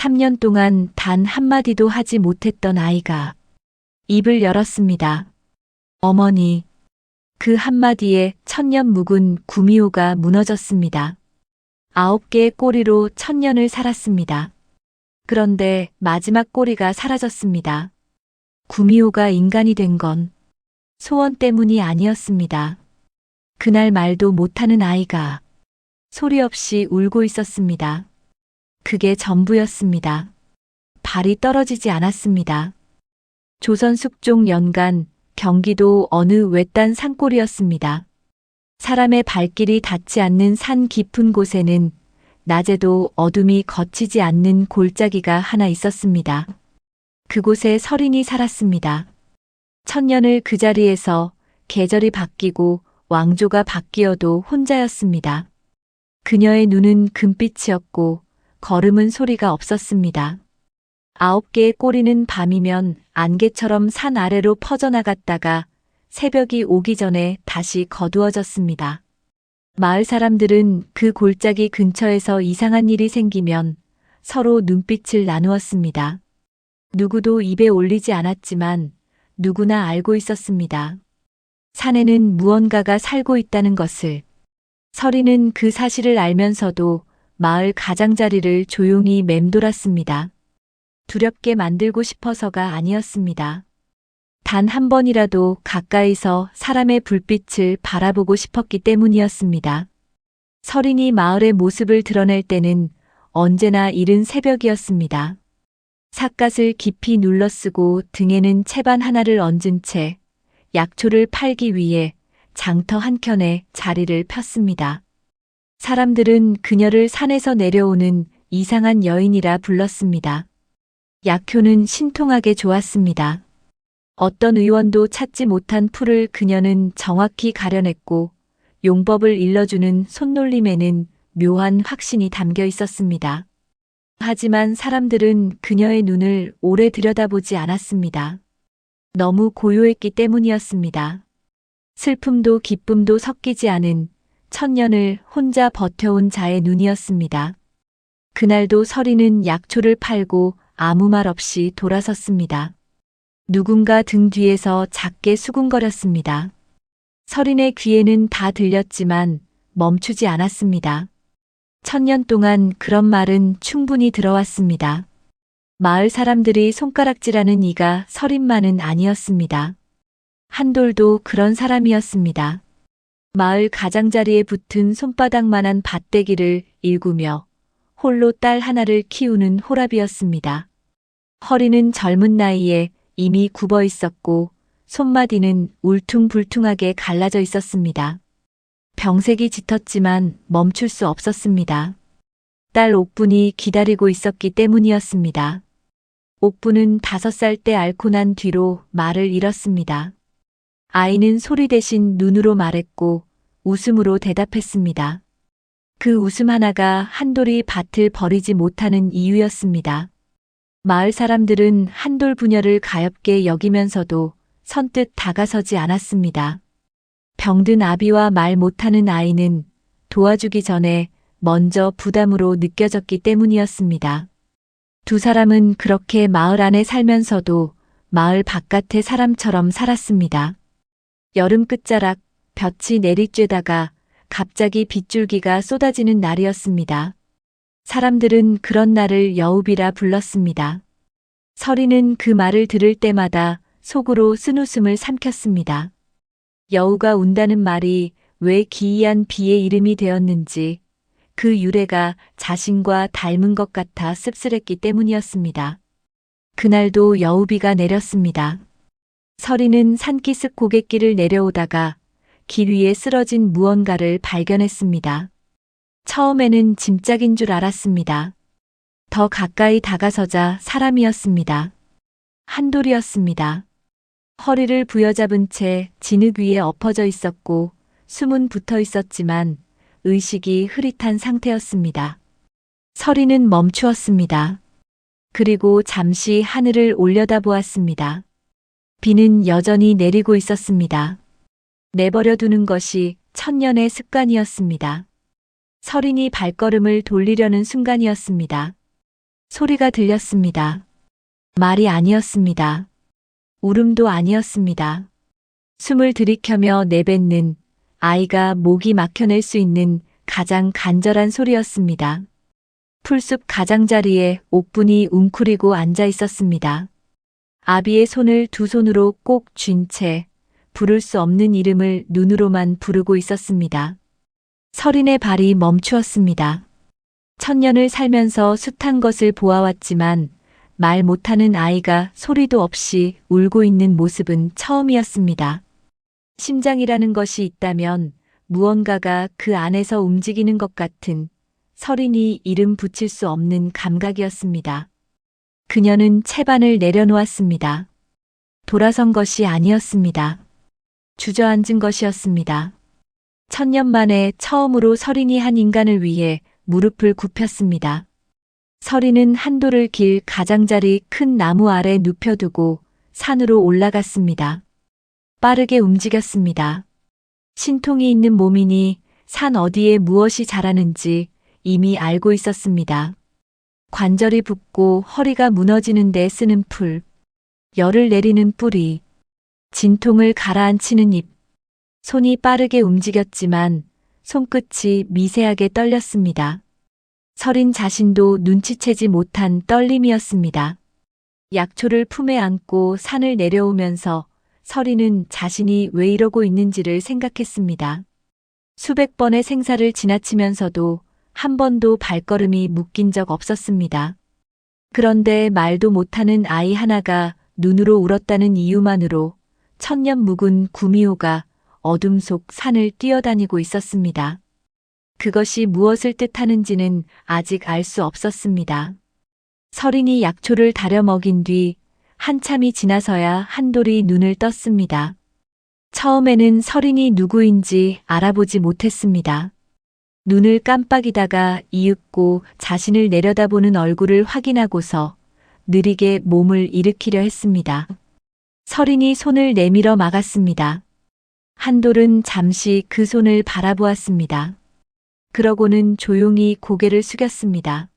3년 동안 단 한마디도 하지 못했던 아이가 입을 열었습니다. 어머니. 그 한마디에 천년 묵은 구미호가 무너졌습니다. 9개의 꼬리로 천년을 살았습니다. 그런데 마지막 꼬리가 사라졌습니다. 구미호가 인간이 된 건 소원 때문이 아니었습니다. 그날 말도 못하는 아이가 소리 없이 울고 있었습니다. 그게 전부였습니다. 발이 떨어지지 않았습니다. 조선 숙종 연간 경기도 어느 외딴 산골이었습니다. 사람의 발길이 닿지 않는 산 깊은 곳에는 낮에도 어둠이 거치지 않는 골짜기가 하나 있었습니다. 그곳에 서린이 살았습니다. 천년을 그 자리에서 계절이 바뀌고 왕조가 바뀌어도 혼자였습니다. 그녀의 눈은 금빛이었고 걸음은 소리가 없었습니다. 9개의 꼬리는 밤이면 안개처럼 산 아래로 퍼져나갔다가 새벽이 오기 전에 다시 거두어졌습니다. 마을 사람들은 그 골짜기 근처에서 이상한 일이 생기면 서로 눈빛을 나누었습니다. 누구도 입에 올리지 않았지만 누구나 알고 있었습니다. 산에는 무언가가 살고 있다는 것을. 서린은 그 사실을 알면서도 마을 가장자리를 조용히 맴돌았습니다. 두렵게 만들고 싶어서가 아니었습니다. 단 한 번이라도 가까이서 사람의 불빛을 바라보고 싶었기 때문이었습니다. 서린이 마을의 모습을 드러낼 때는 언제나 이른 새벽이었습니다. 삿갓을 깊이 눌러쓰고 등에는 채반 하나를 얹은 채 약초를 팔기 위해 장터 한켠에 자리를 폈습니다. 사람들은 그녀를 산에서 내려오는 이상한 여인이라 불렀습니다. 약효는 신통하게 좋았습니다. 어떤 의원도 찾지 못한 풀을 그녀는 정확히 가려냈고 용법을 일러주는 손놀림에는 묘한 확신이 담겨 있었습니다. 하지만 사람들은 그녀의 눈을 오래 들여다보지 않았습니다. 너무 고요했기 때문이었습니다. 슬픔도 기쁨도 섞이지 않은 천년을 혼자 버텨온 자의 눈이었습니다. 그날도 서린은 약초를 팔고 아무 말 없이 돌아섰습니다. 누군가 등 뒤에서 작게 수군거렸습니다. 서린의 귀에는 다 들렸지만 멈추지 않았습니다. 1000년 동안 그런 말은 충분히 들어왔습니다. 마을 사람들이 손가락질하는 이가 서린만은 아니었습니다. 한돌도 그런 사람이었습니다. 마을 가장자리에 붙은 손바닥만한 밭대기를 일구며 홀로 딸 하나를 키우는 호랍이었습니다. 허리는 젊은 나이에 이미 굽어 있었고 손마디는 울퉁불퉁하게 갈라져 있었습니다. 병색이 짙었지만 멈출 수 없었습니다. 딸 옥분이 기다리고 있었기 때문이었습니다. 옥분은 5살 때 앓고 난 뒤로 말을 잃었습니다. 아이는 소리 대신 눈으로 말했고 웃음으로 대답했습니다. 그 웃음 하나가 한돌이 밭을 버리지 못하는 이유였습니다. 마을 사람들은 한돌 부녀를 가엾게 여기면서도 선뜻 다가서지 않았습니다. 병든 아비와 말 못하는 아이는 도와주기 전에 먼저 부담으로 느껴졌기 때문이었습니다. 두 사람은 그렇게 마을 안에 살면서도 마을 바깥의 사람처럼 살았습니다. 여름 끝자락 볕이 내리쬐다가 갑자기 빗줄기가 쏟아지는 날이었습니다. 사람들은 그런 날을 여우비라 불렀습니다. 서린은 그 말을 들을 때마다 속으로 쓴웃음을 삼켰습니다. 여우가 운다는 말이 왜 기이한 비의 이름이 되었는지 그 유래가 자신과 닮은 것 같아 씁쓸했기 때문이었습니다. 그날도 여우비가 내렸습니다. 서린은 산기슭 고갯길을 내려오다가 길 위에 쓰러진 무언가를 발견했습니다. 처음에는 짐짝인 줄 알았습니다. 더 가까이 다가서자 사람이었습니다. 한돌이었습니다. 허리를 부여잡은 채 진흙 위에 엎어져 있었고 숨은 붙어 있었지만 의식이 흐릿한 상태였습니다. 서린은 멈추었습니다. 그리고 잠시 하늘을 올려다보았습니다. 비는 여전히 내리고 있었습니다. 내버려 두는 것이 천년의 습관이었습니다. 서린이 발걸음을 돌리려는 순간이었습니다. 소리가 들렸습니다. 말이 아니었습니다. 울음도 아니었습니다. 숨을 들이켜며 내뱉는 아이가 목이 막혀낼 수 있는 가장 간절한 소리였습니다. 풀숲 가장자리에 옥분이 웅크리고 앉아 있었습니다. 아비의 손을 두 손으로 꼭 쥔 채 부를 수 없는 이름을 눈으로만 부르고 있었습니다. 설인의 발이 멈추었습니다. 천년을 살면서 숱한 것을 보아왔지만 말 못하는 아이가 소리도 없이 울고 있는 모습은 처음이었습니다. 심장이라는 것이 있다면 무언가가 그 안에서 움직이는 것 같은 설인이 이름 붙일 수 없는 감각이었습니다. 그녀는 채반을 내려놓았습니다. 돌아선 것이 아니었습니다. 주저앉은 것이었습니다. 천년 만에 처음으로 설인이 한 인간을 위해 무릎을 굽혔습니다. 설인은 한도를 길 가장자리 큰 나무 아래 눕혀두고 산으로 올라갔습니다. 빠르게 움직였습니다. 신통이 있는 몸이니 산 어디에 무엇이 자라는지 이미 알고 있었습니다. 관절이 붓고 허리가 무너지는 데 쓰는 풀, 열을 내리는 뿌리, 진통을 가라앉히는 잎. 손이 빠르게 움직였지만 손끝이 미세하게 떨렸습니다. 설인 자신도 눈치채지 못한 떨림이었습니다. 약초를 품에 안고 산을 내려오면서 설인은 자신이 왜 이러고 있는지를 생각했습니다. 수백 번의 생사를 지나치면서도 한 번도 발걸음이 묶인 적 없었습니다. 그런데 말도 못하는 아이 하나가 눈으로 울었다는 이유만으로 천년 묵은 구미호가 어둠 속 산을 뛰어다니고 있었습니다. 그것이 무엇을 뜻하는지는 아직 알 수 없었습니다. 설인이 약초를 다려 먹인 뒤 한참이 지나서야 한돌이 눈을 떴습니다. 처음에는 설인이 누구인지 알아보지 못했습니다. 눈을 깜빡이다가 이윽고 자신을 내려다보는 얼굴을 확인하고서 느리게 몸을 일으키려 했습니다. 설인이 손을 내밀어 막았습니다. 한돌은 잠시 그 손을 바라보았습니다. 그러고는 조용히 고개를 숙였습니다.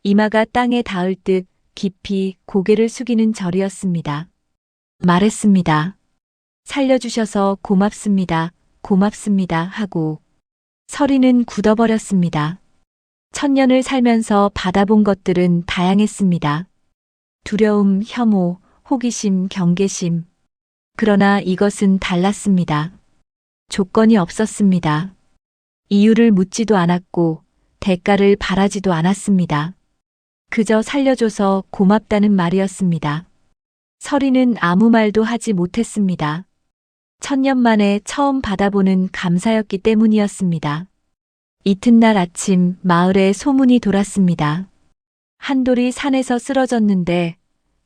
이마가 땅에 닿을 듯 깊이 고개를 숙이는 절이었습니다. 말했습니다. 살려주셔서 고맙습니다. 고맙습니다 하고 설인은 굳어버렸습니다. 천년을 살면서 받아본 것들은 다양했습니다. 두려움, 혐오, 호기심, 경계심. 그러나 이것은 달랐습니다. 조건이 없었습니다. 이유를 묻지도 않았고 대가를 바라지도 않았습니다. 그저 살려줘서 고맙다는 말이었습니다. 설인은 아무 말도 하지 못했습니다. 천년 만에 처음 받아보는 감사였기 때문이었습니다. 이튿날 아침 마을에 소문이 돌았습니다. 한돌이 산에서 쓰러졌는데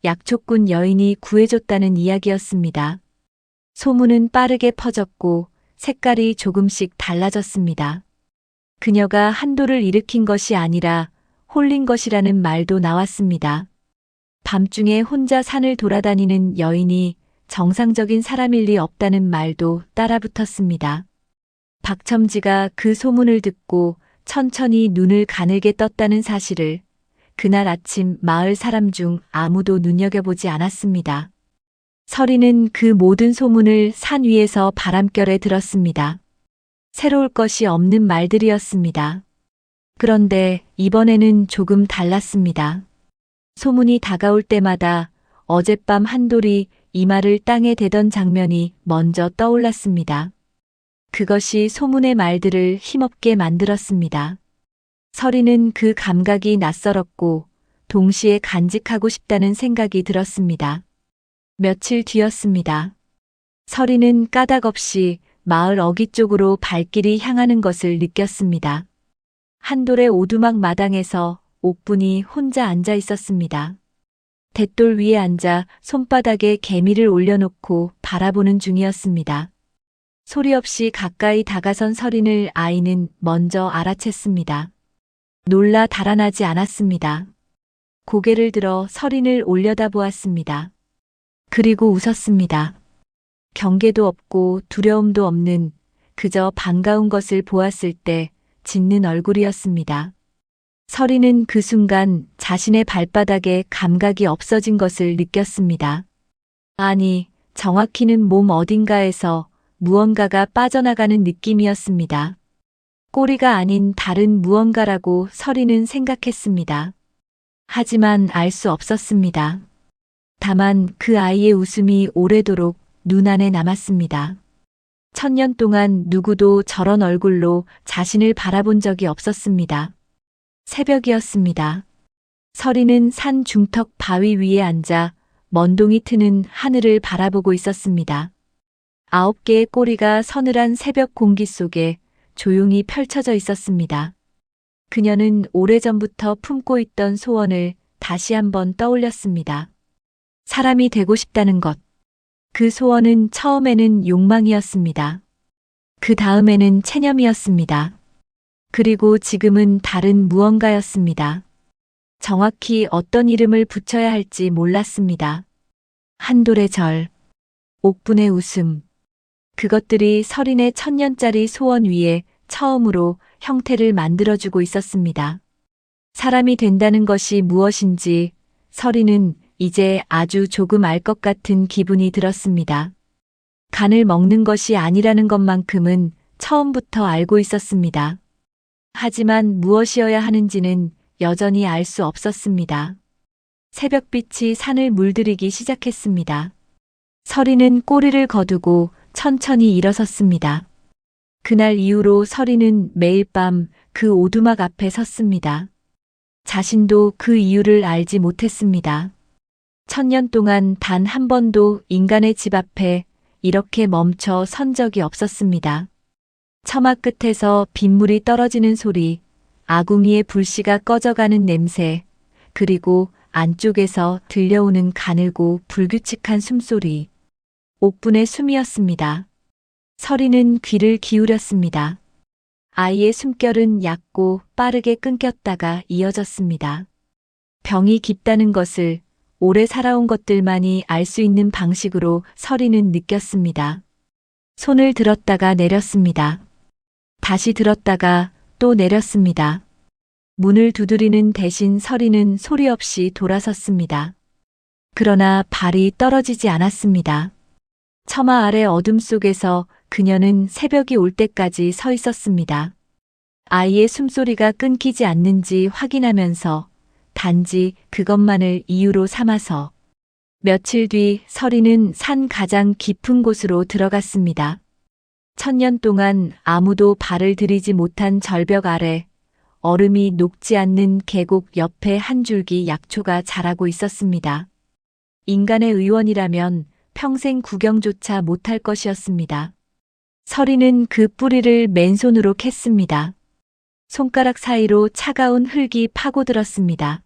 약초꾼 여인이 구해줬다는 이야기였습니다. 소문은 빠르게 퍼졌고 색깔이 조금씩 달라졌습니다. 그녀가 한돌을 일으킨 것이 아니라 홀린 것이라는 말도 나왔습니다. 밤중에 혼자 산을 돌아다니는 여인이 정상적인 사람일 리 없다는 말도 따라붙었습니다. 박첨지가 그 소문을 듣고 천천히 눈을 가늘게 떴다는 사실을 그날 아침 마을 사람 중 아무도 눈여겨보지 않았습니다. 설인은 그 모든 소문을 산 위에서 바람결에 들었습니다. 새로울 것이 없는 말들이었습니다. 그런데 이번에는 조금 달랐습니다. 소문이 다가올 때마다 어젯밤 한돌이 이마를 땅에 대던 장면이 먼저 떠올랐습니다. 그것이 소문의 말들을 힘없게 만들었습니다. 설인은 그 감각이 낯설었고 동시에 간직하고 싶다는 생각이 들었습니다. 며칠 뒤였습니다. 설인은 까닭없이 마을 어귀 쪽으로 발길이 향하는 것을 느꼈습니다. 한돌의 오두막 마당에서 옥분이 혼자 앉아 있었습니다. 돛돌 위에 앉아 손바닥에 개미를 올려놓고 바라보는 중이었습니다. 소리 없이 가까이 다가선 설인을 아이는 먼저 알아챘습니다. 놀라 달아나지 않았습니다. 고개를 들어 설인을 올려다보았습니다. 그리고 웃었습니다. 경계도 없고 두려움도 없는 그저 반가운 것을 보았을 때 짓는 얼굴이었습니다. 서리는 그 순간 자신의 발바닥에 감각이 없어진 것을 느꼈습니다. 아니, 정확히는 몸 어딘가에서 무언가가 빠져나가는 느낌이었습니다. 꼬리가 아닌 다른 무언가라고 서리는 생각했습니다. 하지만 알 수 없었습니다. 다만 그 아이의 웃음이 오래도록 눈 안에 남았습니다. 1000년 동안 누구도 저런 얼굴로 자신을 바라본 적이 없었습니다. 새벽이었습니다. 서리는 산 중턱 바위 위에 앉아 먼동이 트는 하늘을 바라보고 있었습니다. 9개의 꼬리가 서늘한 새벽 공기 속에 조용히 펼쳐져 있었습니다. 그녀는 오래전부터 품고 있던 소원을 다시 한번 떠올렸습니다. 사람이 되고 싶다는 것. 그 소원은 처음에는 욕망이었습니다. 그 다음에는 체념이었습니다. 그리고 지금은 다른 무언가였습니다. 정확히 어떤 이름을 붙여야 할지 몰랐습니다. 한돌의 절, 옥분의 웃음. 그것들이 서린의 1000년짜리 소원 위에 처음으로 형태를 만들어주고 있었습니다. 사람이 된다는 것이 무엇인지 서린은 이제 아주 조금 알 것 같은 기분이 들었습니다. 간을 먹는 것이 아니라는 것만큼은 처음부터 알고 있었습니다. 하지만 무엇이어야 하는지는 여전히 알 수 없었습니다. 새벽빛이 산을 물들이기 시작했습니다. 서리는 꼬리를 거두고 천천히 일어섰습니다. 그날 이후로 서리는 매일 밤 그 오두막 앞에 섰습니다. 자신도 그 이유를 알지 못했습니다. 1000년 동안 단 한 번도 인간의 집 앞에 이렇게 멈춰 선 적이 없었습니다. 처마 끝에서 빗물이 떨어지는 소리, 아궁이의 불씨가 꺼져가는 냄새, 그리고 안쪽에서 들려오는 가늘고 불규칙한 숨소리. 옥분의 숨이었습니다. 서리는 귀를 기울였습니다. 아이의 숨결은 얕고 빠르게 끊겼다가 이어졌습니다. 병이 깊다는 것을 오래 살아온 것들만이 알 수 있는 방식으로 서리는 느꼈습니다. 손을 들었다가 내렸습니다. 다시 들었다가 또 내렸습니다. 문을 두드리는 대신 서리는 소리 없이 돌아섰습니다. 그러나 발이 떨어지지 않았습니다. 처마 아래 어둠 속에서 그녀는 새벽이 올 때까지 서 있었습니다. 아이의 숨소리가 끊기지 않는지 확인하면서 단지 그것만을 이유로 삼아서. 며칠 뒤 서리는 산 가장 깊은 곳으로 들어갔습니다. 1000년 동안 아무도 발을 들이지 못한 절벽 아래 얼음이 녹지 않는 계곡 옆에 한 줄기 약초가 자라고 있었습니다. 인간의 의원이라면 평생 구경조차 못할 것이었습니다. 서리는 그 뿌리를 맨손으로 캤습니다. 손가락 사이로 차가운 흙이 파고들었습니다.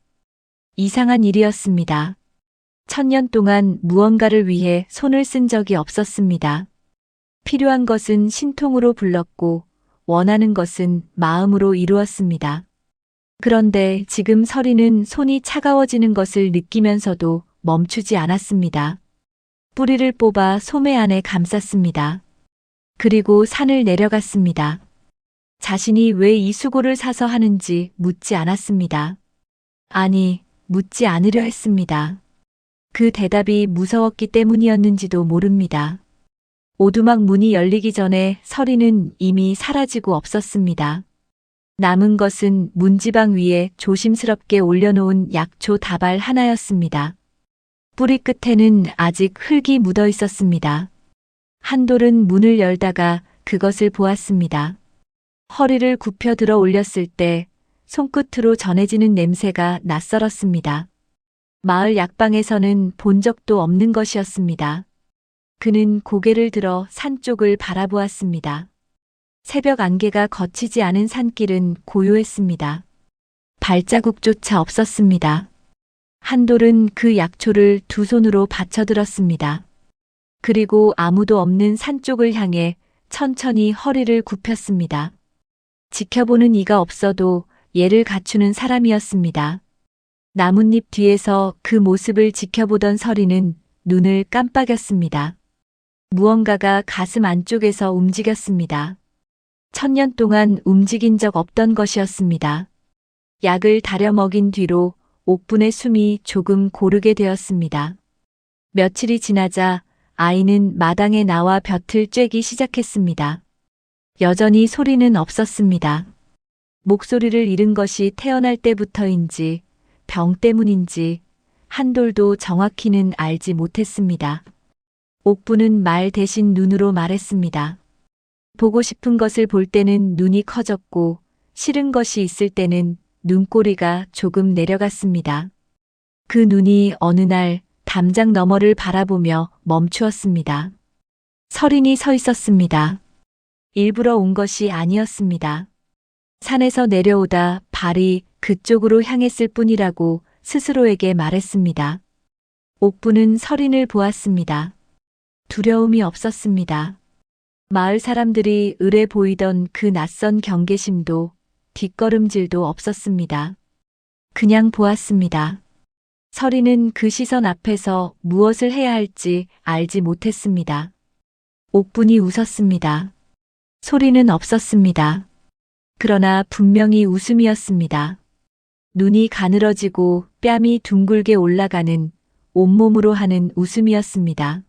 이상한 일이었습니다. 1000년 동안 무언가를 위해 손을 쓴 적이 없었습니다. 필요한 것은 신통으로 불렀고 원하는 것은 마음으로 이루었습니다. 그런데 지금 서리는 손이 차가워지는 것을 느끼면서도 멈추지 않았습니다. 뿌리를 뽑아 소매 안에 감쌌습니다. 그리고 산을 내려갔습니다. 자신이 왜 이 수고를 사서 하는지 묻지 않았습니다. 아니, 묻지 않으려 했습니다. 그 대답이 무서웠기 때문이었는지도 모릅니다. 오두막 문이 열리기 전에 서리는 이미 사라지고 없었습니다. 남은 것은 문지방 위에 조심스럽게 올려놓은 약초 다발 하나였습니다. 뿌리 끝에는 아직 흙이 묻어 있었습니다. 한돌은 문을 열다가 그것을 보았습니다. 허리를 굽혀 들어 올렸을 때 손끝으로 전해지는 냄새가 낯설었습니다. 마을 약방에서는 본 적도 없는 것이었습니다. 그는 고개를 들어 산 쪽을 바라보았습니다. 새벽 안개가 거치지 않은 산길은 고요했습니다. 발자국조차 없었습니다. 한돌은 그 약초를 두 손으로 받쳐들었습니다. 그리고 아무도 없는 산 쪽을 향해 천천히 허리를 굽혔습니다. 지켜보는 이가 없어도 예를 갖추는 사람이었습니다. 나뭇잎 뒤에서 그 모습을 지켜보던 서리는 눈을 깜빡였습니다. 무언가가 가슴 안쪽에서 움직였습니다. 1000년 동안 움직인 적 없던 것이었습니다. 약을 다려 먹인 뒤로 옥분의 숨이 조금 고르게 되었습니다. 며칠이 지나자 아이는 마당에 나와 볕을 쬐기 시작했습니다. 여전히 소리는 없었습니다. 목소리를 잃은 것이 태어날 때부터인지 병 때문인지 한돌도 정확히는 알지 못했습니다. 옥부는 말 대신 눈으로 말했습니다. 보고 싶은 것을 볼 때는 눈이 커졌고 싫은 것이 있을 때는 눈꼬리가 조금 내려갔습니다. 그 눈이 어느 날 담장 너머를 바라보며 멈추었습니다. 서린이 서 있었습니다. 일부러 온 것이 아니었습니다. 산에서 내려오다 발이 그쪽으로 향했을 뿐이라고 스스로에게 말했습니다. 옥부는 서린을 보았습니다. 두려움이 없었습니다. 마을 사람들이 을에 보이던 그 낯선 경계심도 뒷걸음질도 없었습니다. 그냥 보았습니다. 서린은 그 시선 앞에서 무엇을 해야 할지 알지 못했습니다. 옥분이 웃었습니다. 소리는 없었습니다. 그러나 분명히 웃음이었습니다. 눈이 가늘어지고 뺨이 둥글게 올라가는 온몸으로 하는 웃음이었습니다.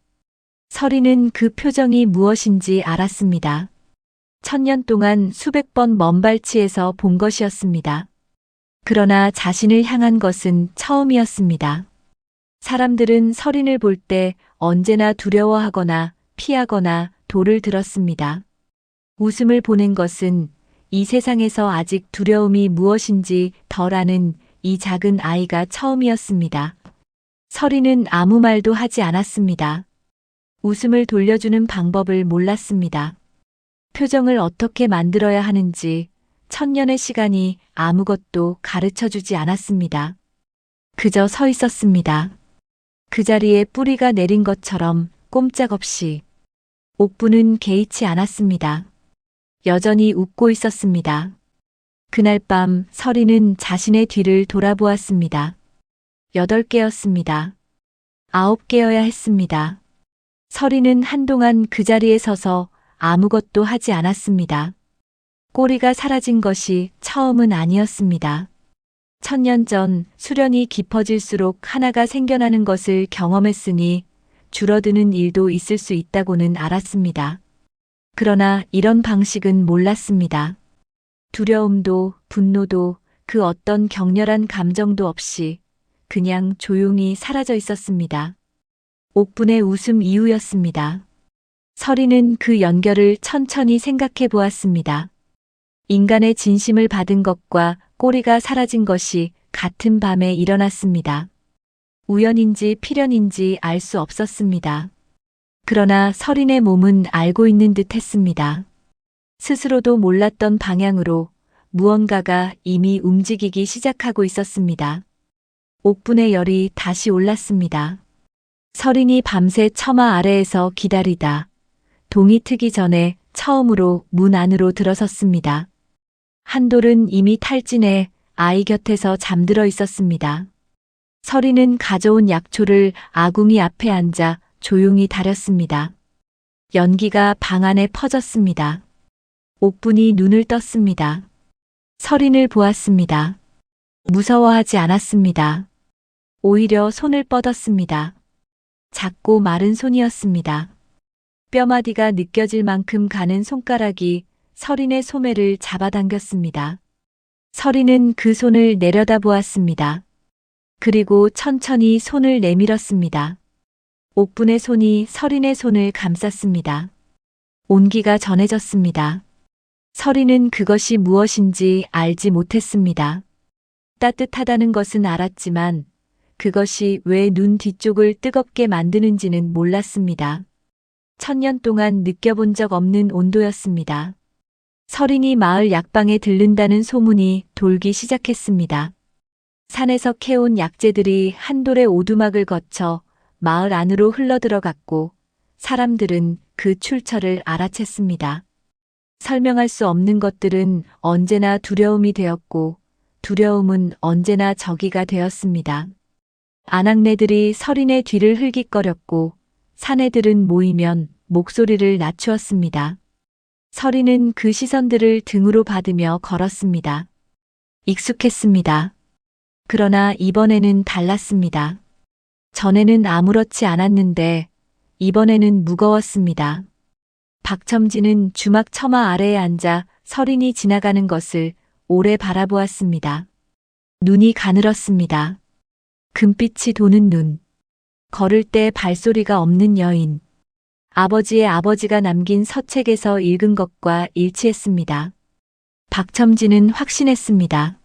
서린은 그 표정이 무엇인지 알았습니다. 1000년 동안 수백 번 먼발치에서 본 것이었습니다. 그러나 자신을 향한 것은 처음이었습니다. 사람들은 서린을 볼 때 언제나 두려워하거나 피하거나 돌을 들었습니다. 웃음을 보낸 것은 이 세상에서 아직 두려움이 무엇인지 덜 아는 이 작은 아이가 처음이었습니다. 서린은 아무 말도 하지 않았습니다. 웃음을 돌려주는 방법을 몰랐습니다. 표정을 어떻게 만들어야 하는지 1000년의 시간이 아무것도 가르쳐주지 않았습니다. 그저 서 있었습니다. 그 자리에 뿌리가 내린 것처럼 꼼짝없이. 옥부는 개의치 않았습니다. 여전히 웃고 있었습니다. 그날 밤 서린은 자신의 뒤를 돌아보았습니다. 8개였습니다. 9개여야 했습니다. 서린은 한동안 그 자리에 서서 아무것도 하지 않았습니다. 꼬리가 사라진 것이 처음은 아니었습니다. 1000년 전 수련이 깊어질수록 하나가 생겨나는 것을 경험했으니 줄어드는 일도 있을 수 있다고는 알았습니다. 그러나 이런 방식은 몰랐습니다. 두려움도 분노도 그 어떤 격렬한 감정도 없이 그냥 조용히 사라져 있었습니다. 옥분의 웃음 이후였습니다. 서린은 그 연결을 천천히 생각해 보았습니다. 인간의 진심을 받은 것과 꼬리가 사라진 것이 같은 밤에 일어났습니다. 우연인지 필연인지 알 수 없었습니다. 그러나 서린의 몸은 알고 있는 듯 했습니다. 스스로도 몰랐던 방향으로 무언가가 이미 움직이기 시작하고 있었습니다. 옥분의 열이 다시 올랐습니다. 서린이 밤새 처마 아래에서 기다리다 동이 트기 전에 처음으로 문 안으로 들어섰습니다. 한돌은 이미 탈진해 아이 곁에서 잠들어 있었습니다. 서린은 가져온 약초를 아궁이 앞에 앉아 조용히 다렸습니다. 연기가 방 안에 퍼졌습니다. 옥분이 눈을 떴습니다. 서린을 보았습니다. 무서워하지 않았습니다. 오히려 손을 뻗었습니다. 작고 마른 손이었습니다. 뼈마디가 느껴질 만큼 가는 손가락이 서린의 소매를 잡아당겼습니다. 서린은 그 손을 내려다보았습니다. 그리고 천천히 손을 내밀었습니다. 옥분의 손이 서린의 손을 감쌌습니다. 온기가 전해졌습니다. 서린은 그것이 무엇인지 알지 못했습니다. 따뜻하다는 것은 알았지만 그것이 왜 눈 뒤쪽을 뜨겁게 만드는지는 몰랐습니다. 1000년 동안 느껴본 적 없는 온도였습니다. 서린이 마을 약방에 들른다는 소문이 돌기 시작했습니다. 산에서 캐온 약재들이 한돌의 오두막을 거쳐 마을 안으로 흘러들어갔고 사람들은 그 출처를 알아챘습니다. 설명할 수 없는 것들은 언제나 두려움이 되었고 두려움은 언제나 적이가 되었습니다. 아낙네들이 서린의 뒤를 흘깃거렸고 사내들은 모이면 목소리를 낮추었습니다. 서린은 그 시선들을 등으로 받으며 걸었습니다. 익숙했습니다. 그러나 이번에는 달랐습니다. 전에는 아무렇지 않았는데 이번에는 무거웠습니다. 박첨지는 주막 처마 아래에 앉아 서린이 지나가는 것을 오래 바라보았습니다. 눈이 가늘었습니다. 금빛이 도는 눈. 걸을 때 발소리가 없는 여인. 아버지의 아버지가 남긴 서책에서 읽은 것과 일치했습니다. 박첨지는 확신했습니다.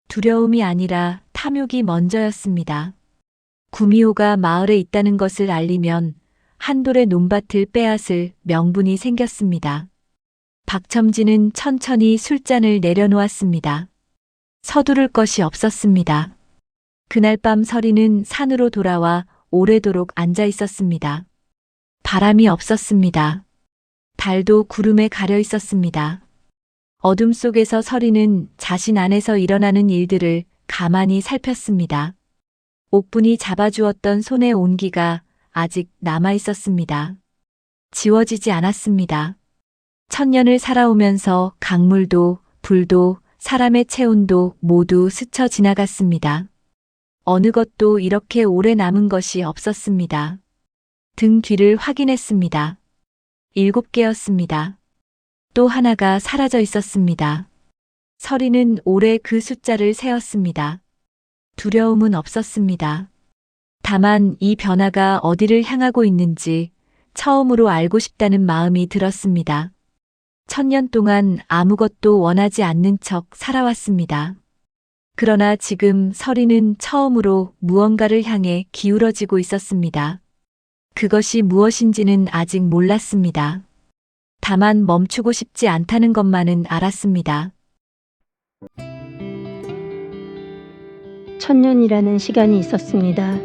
두려움이 아니라 탐욕이 먼저였습니다. 구미호가 마을에 있다는 것을 알리면 한돌의 논밭을 빼앗을 명분이 생겼습니다. 박첨지는 천천히 술잔을 내려놓았습니다. 서두를 것이 없었습니다. 그날 밤 서리는 산으로 돌아와 오래도록 앉아 있었습니다. 바람이 없었습니다. 달도 구름에 가려 있었습니다. 어둠 속에서 서리는 자신 안에서 일어나는 일들을 가만히 살폈습니다. 옥분이 잡아주었던 손의 온기가 아직 남아 있었습니다. 지워지지 않았습니다. 천년을 살아오면서 강물도 불도 사람의 체온도 모두 스쳐 지나갔습니다. 어느 것도 이렇게 오래 남은 것이 없었습니다. 등 뒤를 확인했습니다. 7개였습니다. 또 하나가 사라져 있었습니다. 서리는 오래 그 숫자를 세었습니다. 두려움은 없었습니다. 다만 이 변화가 어디를 향하고 있는지 처음으로 알고 싶다는 마음이 들었습니다. 1000년 동안 아무것도 원하지 않는 척 살아왔습니다. 그러나 지금 서리는 처음으로 무언가를 향해 기울어지고 있었습니다. 그것이 무엇인지는 아직 몰랐습니다. 다만 멈추고 싶지 않다는 것만은 알았습니다. 1000년이라는 시간이 있었습니다.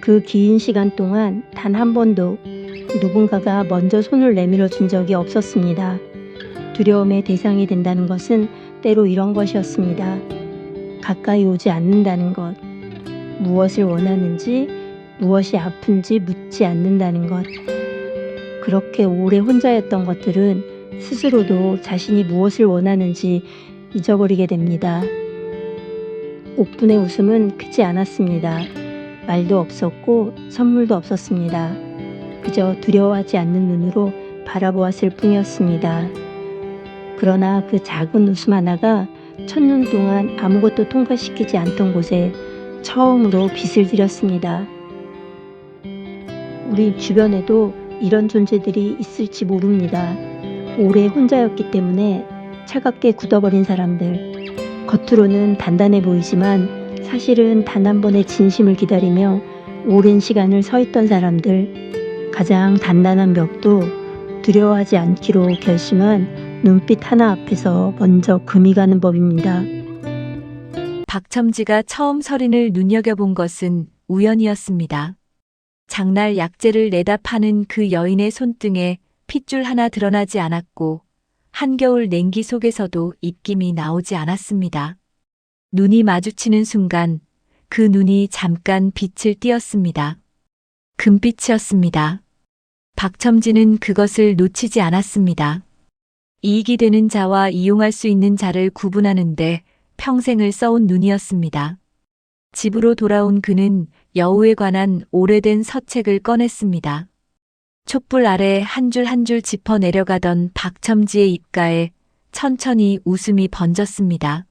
그 긴 시간 동안 단 한 번도 누군가가 먼저 손을 내밀어 준 적이 없었습니다. 두려움의 대상이 된다는 것은 때로 이런 것이었습니다. 가까이 오지 않는다는 것, 무엇을 원하는지, 무엇이 아픈지 묻지 않는다는 것. 그렇게 오래 혼자였던 것들은 스스로도 자신이 무엇을 원하는지 잊어버리게 됩니다. 옥분의 웃음은 크지 않았습니다. 말도 없었고 선물도 없었습니다. 그저 두려워하지 않는 눈으로 바라보았을 뿐이었습니다. 그러나 그 작은 웃음 하나가 1000년 동안 아무것도 통과시키지 않던 곳에 처음으로 빛을 들였습니다. 우리 주변에도 이런 존재들이 있을지 모릅니다. 오래 혼자였기 때문에 차갑게 굳어버린 사람들. 겉으로는 단단해 보이지만 사실은 단 한 번의 진심을 기다리며 오랜 시간을 서 있던 사람들. 가장 단단한 벽도 두려워하지 않기로 결심한 눈빛 하나 앞에서 먼저 금이 가는 법입니다. 박첨지가 처음 서린을 눈여겨본 것은 우연이었습니다. 장날 약재를 내다 파는 그 여인의 손등에 핏줄 하나 드러나지 않았고 한겨울 냉기 속에서도 입김이 나오지 않았습니다. 눈이 마주치는 순간 그 눈이 잠깐 빛을 띠었습니다. 금빛이었습니다. 박첨지는 그것을 놓치지 않았습니다. 이익이 되는 자와 이용할 수 있는 자를 구분하는데 평생을 써온 눈이었습니다. 집으로 돌아온 그는 여우에 관한 오래된 서책을 꺼냈습니다. 촛불 아래 한 줄 한 줄 짚어 내려가던 박첨지의 입가에 천천히 웃음이 번졌습니다.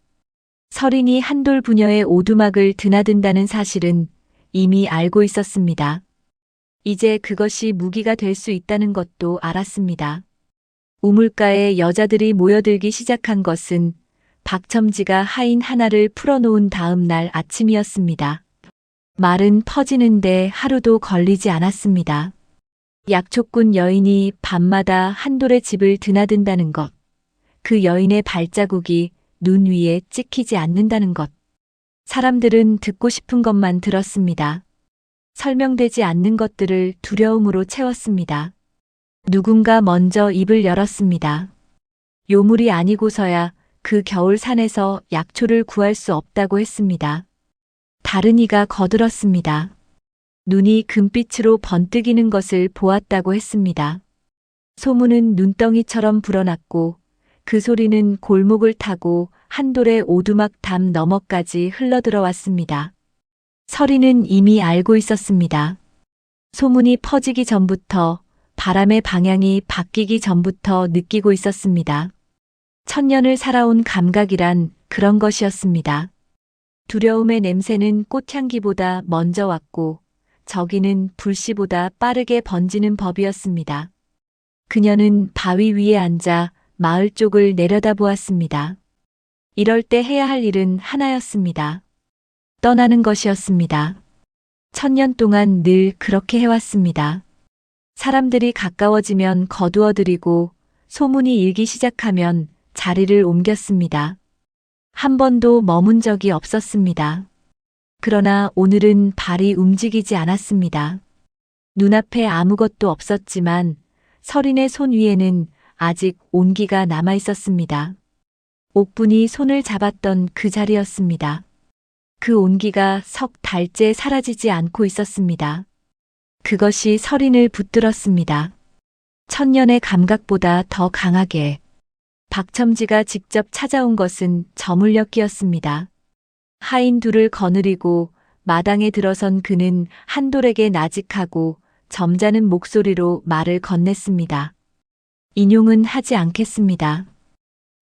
서린이 한돌 부녀의 오두막을 드나든다는 사실은 이미 알고 있었습니다. 이제 그것이 무기가 될 수 있다는 것도 알았습니다. 우물가에 여자들이 모여들기 시작한 것은 박첨지가 하인 하나를 풀어놓은 다음 날 아침이었습니다. 말은 퍼지는데 하루도 걸리지 않았습니다. 약초꾼 여인이 밤마다 한돌의 집을 드나든다는 것, 그 여인의 발자국이 눈 위에 찍히지 않는다는 것. 사람들은 듣고 싶은 것만 들었습니다. 설명되지 않는 것들을 두려움으로 채웠습니다. 누군가 먼저 입을 열었습니다. 요물이 아니고서야 그 겨울 산에서 약초를 구할 수 없다고 했습니다. 다른 이가 거들었습니다. 눈이 금빛으로 번뜩이는 것을 보았다고 했습니다. 소문은 눈덩이처럼 불어났고 그 소리는 골목을 타고 한돌의 오두막 담 너머까지 흘러들어왔습니다. 서리는 이미 알고 있었습니다. 소문이 퍼지기 전부터, 바람의 방향이 바뀌기 전부터 느끼고 있었습니다. 천년을 살아온 감각이란 그런 것이었습니다. 두려움의 냄새는 꽃향기보다 먼저 왔고, 저기는 불씨보다 빠르게 번지는 법이었습니다. 그녀는 바위 위에 앉아 마을 쪽을 내려다보았습니다. 이럴 때 해야 할 일은 하나였습니다. 떠나는 것이었습니다. 천년 동안 늘 그렇게 해왔습니다. 사람들이 가까워지면 거두어들이고 소문이 일기 시작하면 자리를 옮겼습니다. 한 번도 머문 적이 없었습니다. 그러나 오늘은 발이 움직이지 않았습니다. 눈앞에 아무것도 없었지만 서린의 손 위에는 아직 온기가 남아 있었습니다. 옥분이 손을 잡았던 그 자리였습니다. 그 온기가 석 달째 사라지지 않고 있었습니다. 그것이 서린을 붙들었습니다. 천년의 감각보다 더 강하게. 박첨지가 직접 찾아온 것은 저물녘이었습니다. 하인 둘을 거느리고 마당에 들어선 그는 한돌에게 나직하고 점잖은 목소리로 말을 건넸습니다. 인용은 하지 않겠습니다.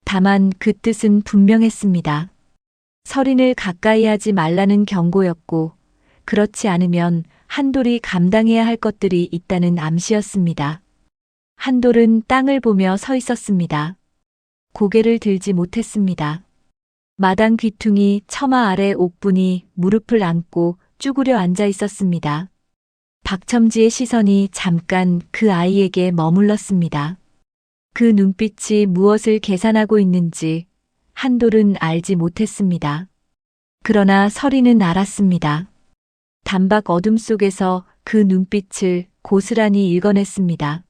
다만 그 뜻은 분명했습니다. 서린을 가까이 하지 말라는 경고였고, 그렇지 않으면 한돌이 감당해야 할 것들이 있다는 암시였습니다. 한돌은 땅을 보며 서 있었습니다. 고개를 들지 못했습니다. 마당 귀퉁이 처마 아래 옥분이 무릎을 안고 쭈그려 앉아 있었습니다. 박첨지의 시선이 잠깐 그 아이에게 머물렀습니다. 그 눈빛이 무엇을 계산하고 있는지 한돌은 알지 못했습니다. 그러나 서리는 알았습니다. 단박 어둠 속에서 그 눈빛을 고스란히 읽어냈습니다.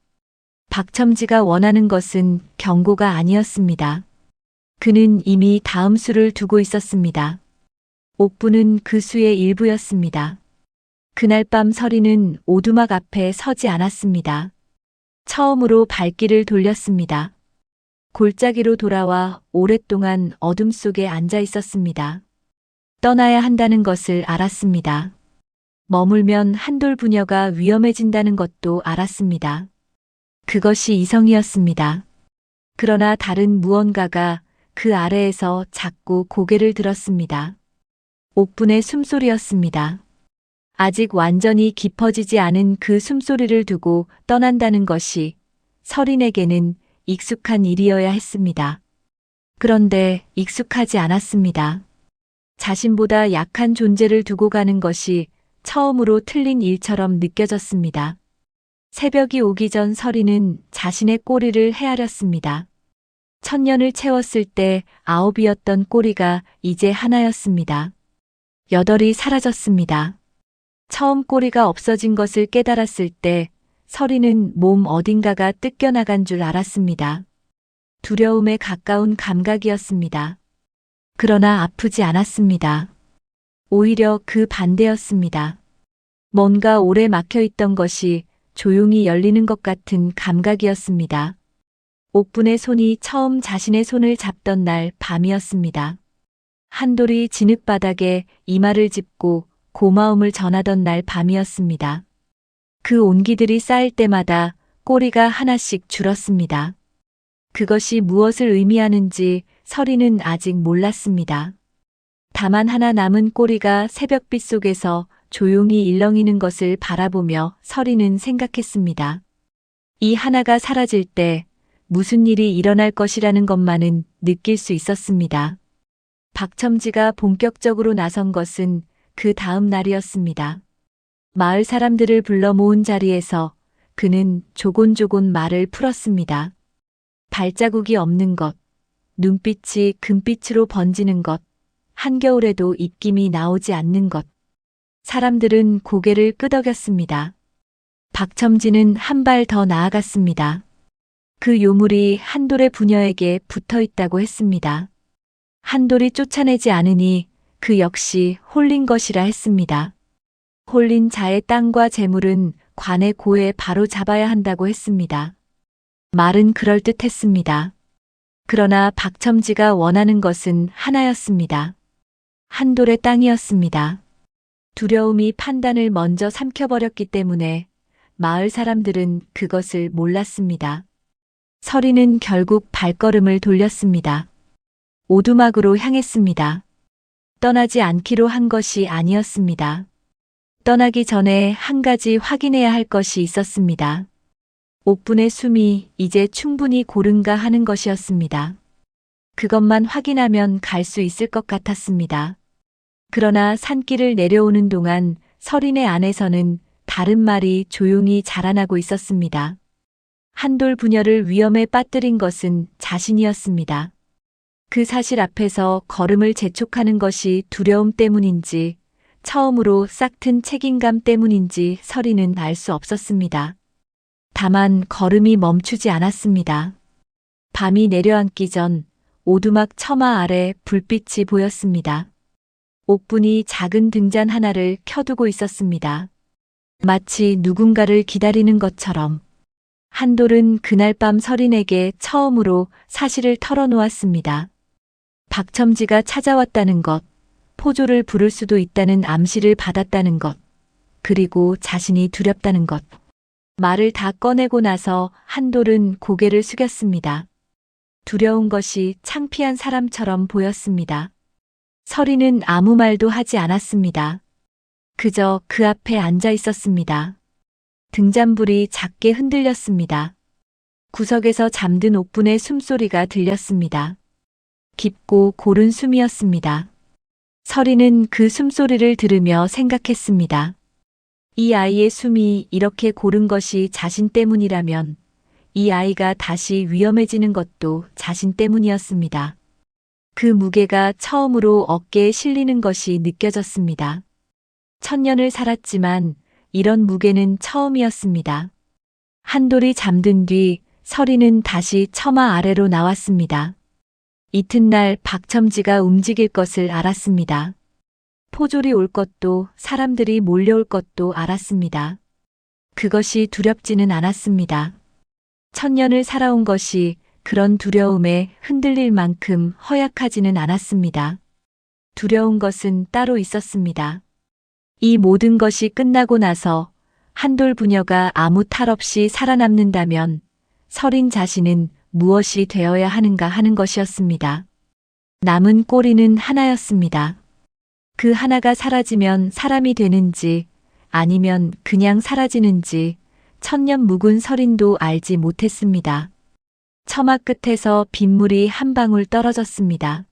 박첨지가 원하는 것은 경고가 아니었습니다. 그는 이미 다음 수를 두고 있었습니다. 옥부는 그 수의 일부였습니다. 그날 밤 서리는 오두막 앞에 서지 않았습니다. 처음으로 발길을 돌렸습니다. 골짜기로 돌아와 오랫동안 어둠 속에 앉아 있었습니다. 떠나야 한다는 것을 알았습니다. 머물면 한돌 부녀가 위험해진다는 것도 알았습니다. 그것이 이성이었습니다. 그러나 다른 무언가가 그 아래에서 자꾸 고개를 들었습니다. 옥분의 숨소리였습니다. 아직 완전히 깊어지지 않은 그 숨소리를 두고 떠난다는 것이 서린에게는 익숙한 일이어야 했습니다. 그런데 익숙하지 않았습니다. 자신보다 약한 존재를 두고 가는 것이 처음으로 틀린 일처럼 느껴졌습니다. 새벽이 오기 전 서린은 자신의 꼬리를 헤아렸습니다. 천년을 채웠을 때 9이었던 꼬리가 이제 하나였습니다. 8이 사라졌습니다. 처음 꼬리가 없어진 것을 깨달았을 때 서린은 몸 어딘가가 뜯겨나간 줄 알았습니다. 두려움에 가까운 감각이었습니다. 그러나 아프지 않았습니다. 오히려 그 반대였습니다. 뭔가 오래 막혀있던 것이 조용히 열리는 것 같은 감각이었습니다. 옥분의 손이 처음 자신의 손을 잡던 날 밤이었습니다. 한돌이 진흙바닥에 이마를 짚고 고마움을 전하던 날 밤이었습니다. 그 온기들이 쌓일 때마다 꼬리가 하나씩 줄었습니다. 그것이 무엇을 의미하는지 서리는 아직 몰랐습니다. 다만 하나 남은 꼬리가 새벽빛 속에서 조용히 일렁이는 것을 바라보며 서리는 생각했습니다. 이 하나가 사라질 때 무슨 일이 일어날 것이라는 것만은 느낄 수 있었습니다. 박첨지가 본격적으로 나선 것은 그 다음 날이었습니다. 마을 사람들을 불러 모은 자리에서 그는 조곤조곤 말을 풀었습니다. 발자국이 없는 것, 눈빛이 금빛으로 번지는 것, 한겨울에도 입김이 나오지 않는 것. 사람들은 고개를 끄덕였습니다. 박첨지는 한 발 더 나아갔습니다. 그 요물이 한돌의 부녀에게 붙어 있다고 했습니다. 한돌이 쫓아내지 않으니 그 역시 홀린 것이라 했습니다. 홀린 자의 땅과 재물은 관의 고에 바로 잡아야 한다고 했습니다. 말은 그럴듯했습니다. 그러나 박첨지가 원하는 것은 하나였습니다. 한돌의 땅이었습니다. 두려움이 판단을 먼저 삼켜버렸기 때문에 마을 사람들은 그것을 몰랐습니다. 서리는 결국 발걸음을 돌렸습니다. 오두막으로 향했습니다. 떠나지 않기로 한 것이 아니었습니다. 떠나기 전에 한 가지 확인해야 할 것이 있었습니다. 옥분의 숨이 이제 충분히 고른가 하는 것이었습니다. 그것만 확인하면 갈 수 있을 것 같았습니다. 그러나 산길을 내려오는 동안 서린의 안에서는 다른 말이 조용히 자라나고 있었습니다. 한돌 부녀를 위험에 빠뜨린 것은 자신이었습니다. 그 사실 앞에서 걸음을 재촉하는 것이 두려움 때문인지 처음으로 싹튼 책임감 때문인지 서린은 알 수 없었습니다. 다만 걸음이 멈추지 않았습니다. 밤이 내려앉기 전 오두막 처마 아래 불빛이 보였습니다. 옥분이 작은 등잔 하나를 켜두고 있었습니다. 마치 누군가를 기다리는 것처럼. 한돌은 그날 밤 서린에게 처음으로 사실을 털어놓았습니다. 박첨지가 찾아왔다는 것, 포조를 부를 수도 있다는 암시를 받았다는 것, 그리고 자신이 두렵다는 것. 말을 다 꺼내고 나서 한돌은 고개를 숙였습니다. 두려운 것이 창피한 사람처럼 보였습니다. 서린은 아무 말도 하지 않았습니다. 그저 그 앞에 앉아 있었습니다. 등잔불이 작게 흔들렸습니다. 구석에서 잠든 옥분의 숨소리가 들렸습니다. 깊고 고른 숨이었습니다. 서린은 그 숨소리를 들으며 생각했습니다. 이 아이의 숨이 이렇게 고른 것이 자신 때문이라면 이 아이가 다시 위험해지는 것도 자신 때문이었습니다. 그 무게가 처음으로 어깨에 실리는 것이 느껴졌습니다. 1000년을 살았지만 이런 무게는 처음이었습니다. 한돌이 잠든 뒤 서린은 다시 처마 아래로 나왔습니다. 이튿날 박첨지가 움직일 것을 알았습니다. 포졸이 올 것도 사람들이 몰려올 것도 알았습니다. 그것이 두렵지는 않았습니다. 1000년을 살아온 것이 그런 두려움에 흔들릴 만큼 허약하지는 않았습니다. 두려운 것은 따로 있었습니다. 이 모든 것이 끝나고 나서 한돌 부녀가 아무 탈 없이 살아남는다면 서린 자신은 무엇이 되어야 하는가 하는 것이었습니다. 남은 꼬리는 하나였습니다. 그 하나가 사라지면 사람이 되는지 아니면 그냥 사라지는지 1000년 묵은 서린도 알지 못했습니다. 처마 끝에서 빗물이 한 방울 떨어졌습니다.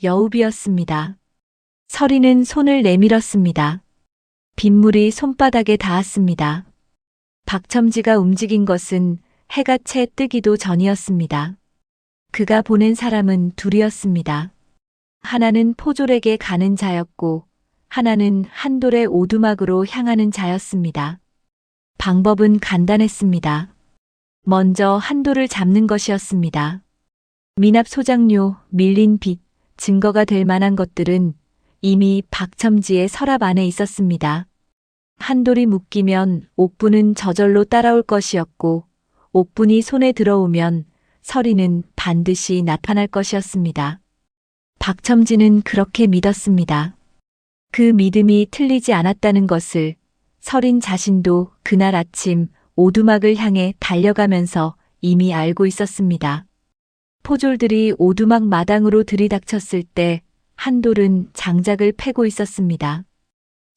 여우비였습니다. 서린은 손을 내밀었습니다. 빗물이 손바닥에 닿았습니다. 박첨지가 움직인 것은 해가 채 뜨기도 전이었습니다. 그가 보낸 사람은 둘이었습니다. 하나는 포졸에게 가는 자였고 하나는 한돌의 오두막으로 향하는 자였습니다. 방법은 간단했습니다. 먼저 한돌을 잡는 것이었습니다. 미납 소장료, 밀린 빚, 증거가 될 만한 것들은 이미 박첨지의 서랍 안에 있었습니다. 한돌이 묶이면 옥분은 저절로 따라올 것이었고 옥분이 손에 들어오면 서린은 반드시 나타날 것이었습니다. 박첨지는 그렇게 믿었습니다. 그 믿음이 틀리지 않았다는 것을 서린 자신도 그날 아침 오두막을 향해 달려가면서 이미 알고 있었습니다. 포졸들이 오두막 마당으로 들이닥쳤을 때 한돌은 장작을 패고 있었습니다.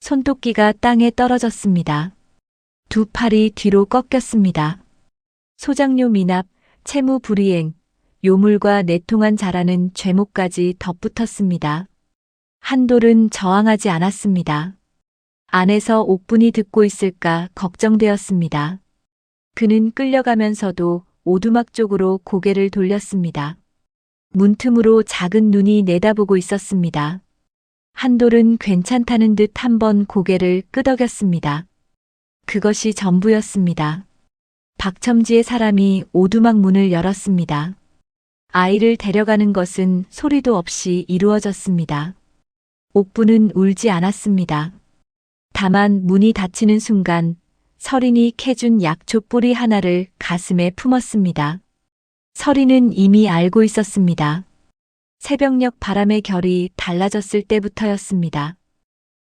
손도끼가 땅에 떨어졌습니다. 두 팔이 뒤로 꺾였습니다. 소장료 미납, 채무 불이행, 요물과 내통한 자라는 죄목까지 덧붙었습니다. 한돌은 저항하지 않았습니다. 안에서 옥분이 듣고 있을까 걱정되었습니다. 그는 끌려가면서도 오두막 쪽으로 고개를 돌렸습니다. 문틈으로 작은 눈이 내다보고 있었습니다. 한돌은 괜찮다는 듯 한번 고개를 끄덕였습니다. 그것이 전부였습니다. 박첨지의 사람이 오두막 문을 열었습니다. 아이를 데려가는 것은 소리도 없이 이루어졌습니다. 옥분은 울지 않았습니다. 다만 문이 닫히는 순간 서린이 캐준 약초 뿌리 하나를 가슴에 품었습니다. 서리는 이미 알고 있었습니다. 새벽녘 바람의 결이 달라졌을 때부터였습니다.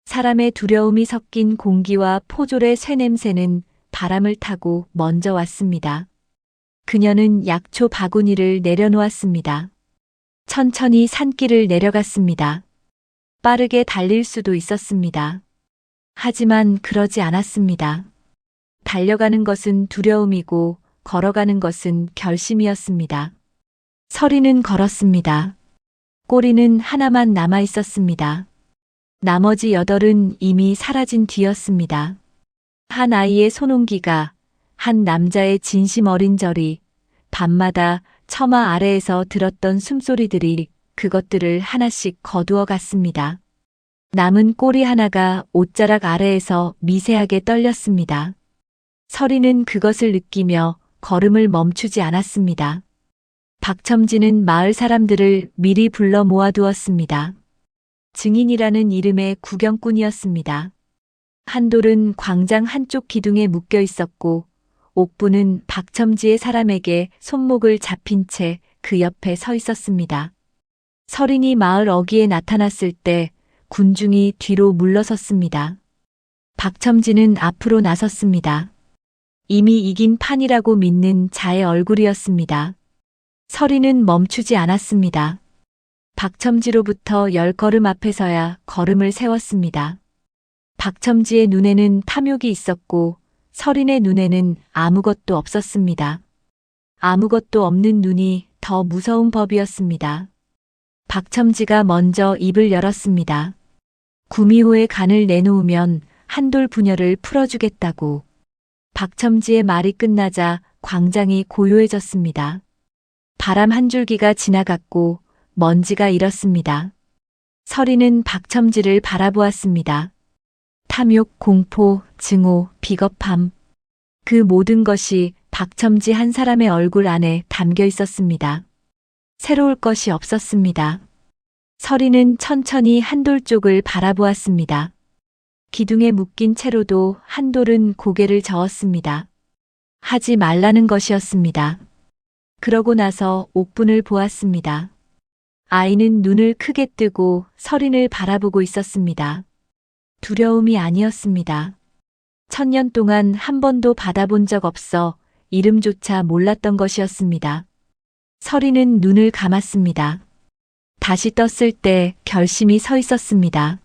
사람의 두려움이 섞인 공기와 포졸의 쇠냄새는 바람을 타고 먼저 왔습니다. 그녀는 약초 바구니를 내려놓았습니다. 천천히 산길을 내려갔습니다. 빠르게 달릴 수도 있었습니다. 하지만 그러지 않았습니다. 달려가는 것은 두려움이고 걸어가는 것은 결심이었습니다. 서리는 걸었습니다. 꼬리는 하나만 남아 있었습니다. 나머지 8은 이미 사라진 뒤였습니다. 한 아이의 손옹기가, 한 남자의 진심 어린 절이, 밤마다 처마 아래에서 들었던 숨소리들이 그것들을 하나씩 거두어 갔습니다. 남은 꼬리 하나가 옷자락 아래에서 미세하게 떨렸습니다. 서리는 그것을 느끼며 걸음을 멈추지 않았습니다. 박첨지는 마을 사람들을 미리 불러 모아두었습니다. 증인이라는 이름의 구경꾼이었습니다. 한돌은 광장 한쪽 기둥에 묶여 있었고 옥부는 박첨지의 사람에게 손목을 잡힌 채 그 옆에 서 있었습니다. 서린이 마을 어귀에 나타났을 때 군중이 뒤로 물러섰습니다. 박첨지는 앞으로 나섰습니다. 이미 이긴 판이라고 믿는 자의 얼굴이었습니다. 서린은 멈추지 않았습니다. 박첨지로부터 10걸음 앞에서야 걸음을 세웠습니다. 박첨지의 눈에는 탐욕이 있었고 서린의 눈에는 아무것도 없었습니다. 아무것도 없는 눈이 더 무서운 법이었습니다. 박첨지가 먼저 입을 열었습니다. 구미호의 간을 내놓으면 한돌 부녀를 풀어주겠다고. 박첨지의 말이 끝나자 광장이 고요해졌습니다. 바람 한 줄기가 지나갔고 먼지가 일었습니다. 서리는 박첨지를 바라보았습니다. 탐욕, 공포, 증오, 비겁함. 그 모든 것이 박첨지 한 사람의 얼굴 안에 담겨 있었습니다. 새로울 것이 없었습니다. 서리는 천천히 한돌 쪽을 바라보았습니다. 기둥에 묶인 채로도 한돌은 고개를 저었습니다. 하지 말라는 것이었습니다. 그러고 나서 옥분을 보았습니다. 아이는 눈을 크게 뜨고 서린을 바라보고 있었습니다. 두려움이 아니었습니다. 1000년 동안 한 번도 받아본 적 없어 이름조차 몰랐던 것이었습니다. 서린은 눈을 감았습니다. 다시 떴을 때 결심이 서 있었습니다.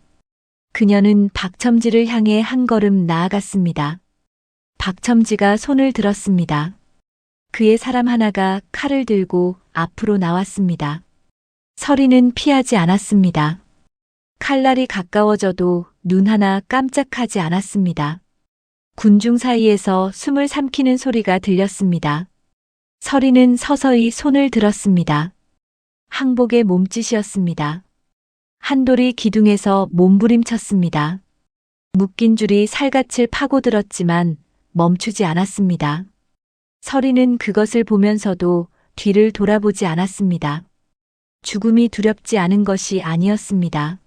그녀는 박첨지를 향해 한 걸음 나아갔습니다. 박첨지가 손을 들었습니다. 그의 사람 하나가 칼을 들고 앞으로 나왔습니다. 서리는 피하지 않았습니다. 칼날이 가까워져도 눈 하나 깜짝하지 않았습니다. 군중 사이에서 숨을 삼키는 소리가 들렸습니다. 서리는 서서히 손을 들었습니다. 항복의 몸짓이었습니다. 한돌이 기둥에서 몸부림쳤습니다. 묶인 줄이 살갗을 파고들었지만 멈추지 않았습니다. 서리는 그것을 보면서도 뒤를 돌아보지 않았습니다. 죽음이 두렵지 않은 것이 아니었습니다.